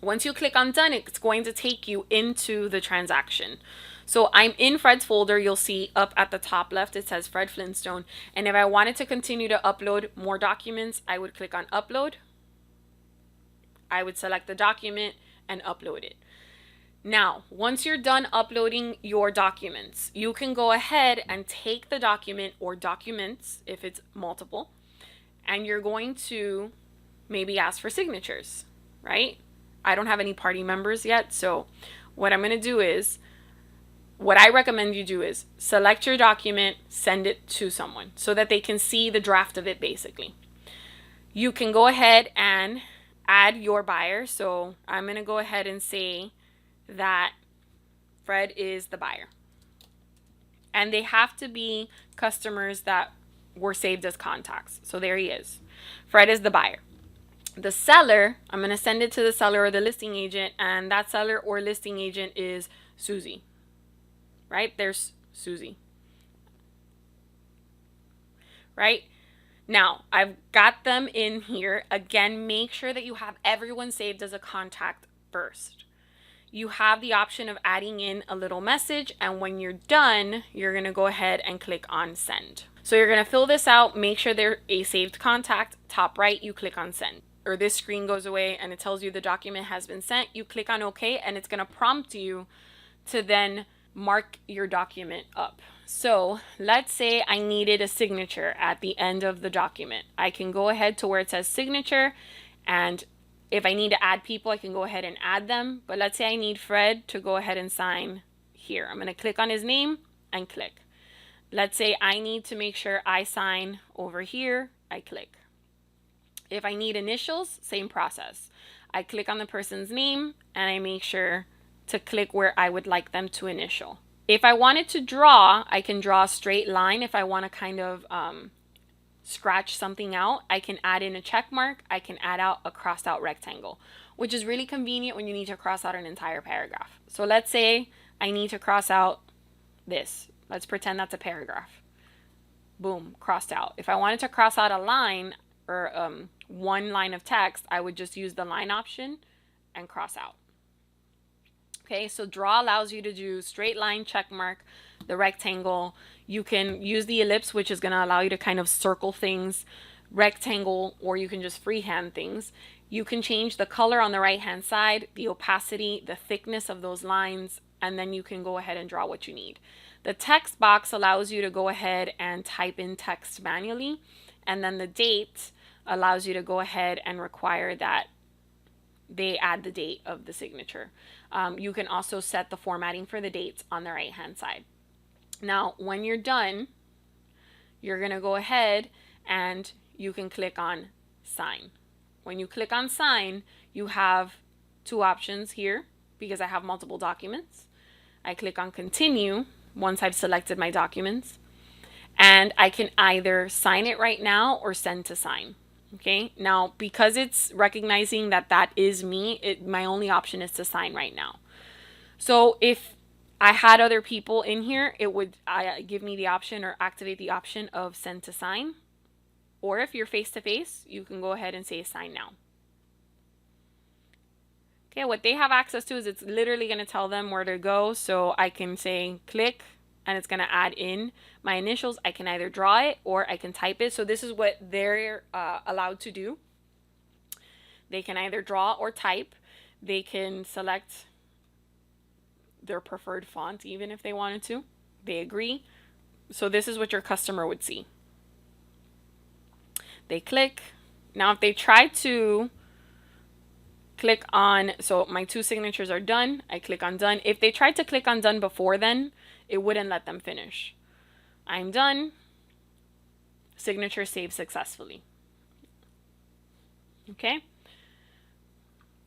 S1: Once you click on Done, it's going to take you into the transaction. So I'm in Fred's folder. You'll see up at the top left, it says Fred Flintstone. And if I wanted to continue to upload more documents, I would click on Upload. I would select the document and upload it. Now, once you're done uploading your documents, you can go ahead and take the document or documents, if it's multiple, and you're going to maybe ask for signatures, right? I don't have any party members yet, so what I'm going to do is, what I recommend you do is select your document, send it to someone so that they can see the draft of it basically. You can go ahead and add your buyer. So I'm going to go ahead and say that Fred is the buyer. And they have to be customers that were saved as contacts. So there he is. Fred is the buyer. The seller, I'm going to send it to the seller or the listing agent, and that seller or listing agent is Susie. Right? There's Susie. Right? Now, I've got them in here. Again, make sure that you have everyone saved as a contact first. You have the option of adding in a little message, and when you're done, you're going to go ahead and click on Send. So you're going to fill this out, make sure they're a saved contact. Top right, you click on Send. Or this screen goes away and it tells you the document has been sent. You click on OK, and it's going to prompt you to then mark your document up. So let's say I needed a signature at the end of the document. I can go ahead to where it says signature, and if I need to add people, I can go ahead and add them. But let's say I need Fred to go ahead and sign here. I'm going to click on his name and click. Let's say I need to make sure I sign over here. I click. If I need initials, same process. I click on the person's name and I make sure to click where I would like them to initial. If I wanted to draw, I can draw a straight line. If I want to kind of scratch something out, I can add in a check mark. I can add out a crossed out rectangle, which is really convenient when you need to cross out an entire paragraph. So let's say I need to cross out this. Let's pretend that's a paragraph. Boom, crossed out. If I wanted to cross out a line or one line of text, I would just use the line option and cross out. Okay, so draw allows you to do straight line, check mark, the rectangle. You can use the ellipse, which is going to allow you to kind of circle things, rectangle, or you can just freehand things. You can change the color on the right hand side, the opacity, the thickness of those lines, and then you can go ahead and draw what you need. The text box allows you to go ahead and type in text manually, and then the date allows you to go ahead and require that they add the date of the signature. You can also set the formatting for the dates on the right hand side. Now, when you're done, you're going to go ahead and you can click on sign. When you click on sign, you have two options here because I have multiple documents. I click on continue once I've selected my documents, and I can either sign it right now or send to sign. Okay, now because it's recognizing that that is me, my only option is to sign right now. So if I had other people in here, it would give me the option or activate the option of send to sign. Or if you're face to face, you can go ahead and say sign now. Okay, what they have access to is it's literally going to tell them where to go. So I can say click and it's going to add in my initials. I can either draw it or I can type it. So this is what they're allowed to do. They can either draw or type. They can select their preferred font even if they wanted to. They agree. So this is what your customer would see. They click. Now if they try to click on, so my two signatures are done, I click on done. If they tried to click on done before then, it wouldn't let them finish. I'm done. Signature saved successfully. Okay.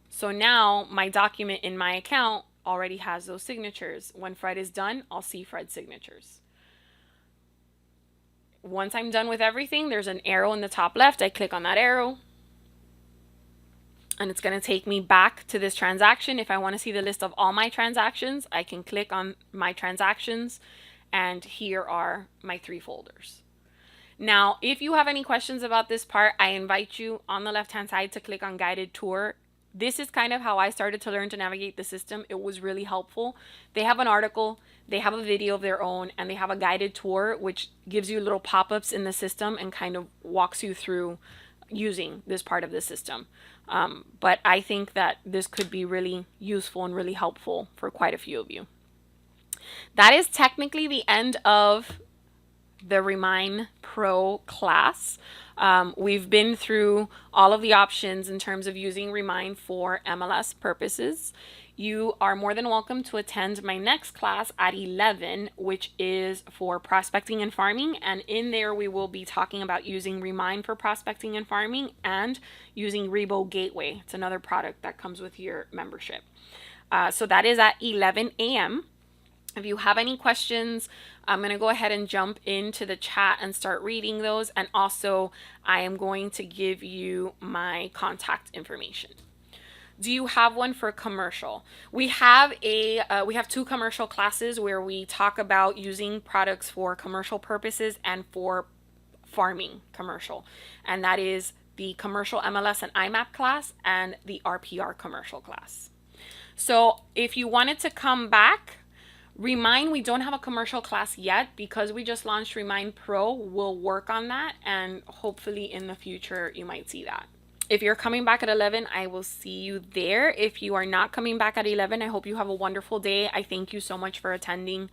S1: So now my document in my account already has those signatures. When Fred is done, I'll see Fred's signatures. Once I'm done with everything, there's an arrow in the top left. I click on that arrow and it's going to take me back to this transaction. If I want to see the list of all my transactions, I can click on my transactions and here are my 3 folders. Now, if you have any questions about this part, I invite you on the left-hand side to click on guided tour. This is kind of how I started to learn to navigate the system. It was really helpful. They have an article, they have a video of their own, and they have a guided tour, which gives you little pop-ups in the system and kind of walks you through using this part of the system. But I think that this could be really useful and really helpful for quite a few of you. That is technically the end of the Remine Pro class. We've been through all of the options in terms of using Remine for MLS purposes. You are more than welcome to attend my next class at 11, which is for prospecting and farming. And in there, we will be talking about using Remine for prospecting and farming and using Rebo Gateway. It's another product that comes with your membership. So that is at 11 a.m. If you have any questions, I'm going to go ahead and jump into the chat and start reading those. And also, I am going to give you my contact information. Do you have one for commercial? We have 2 commercial classes where we talk about using products for commercial purposes and for farming commercial. And that is the commercial MLS and IMAP class and the RPR commercial class. So if you wanted to come back, Remine, we don't have a commercial class yet because we just launched Remine Pro. We'll work on that and hopefully in the future you might see that. If you're coming back at 11, I will see you there. If you are not coming back at 11, I hope you have a wonderful day. I thank you so much for attending.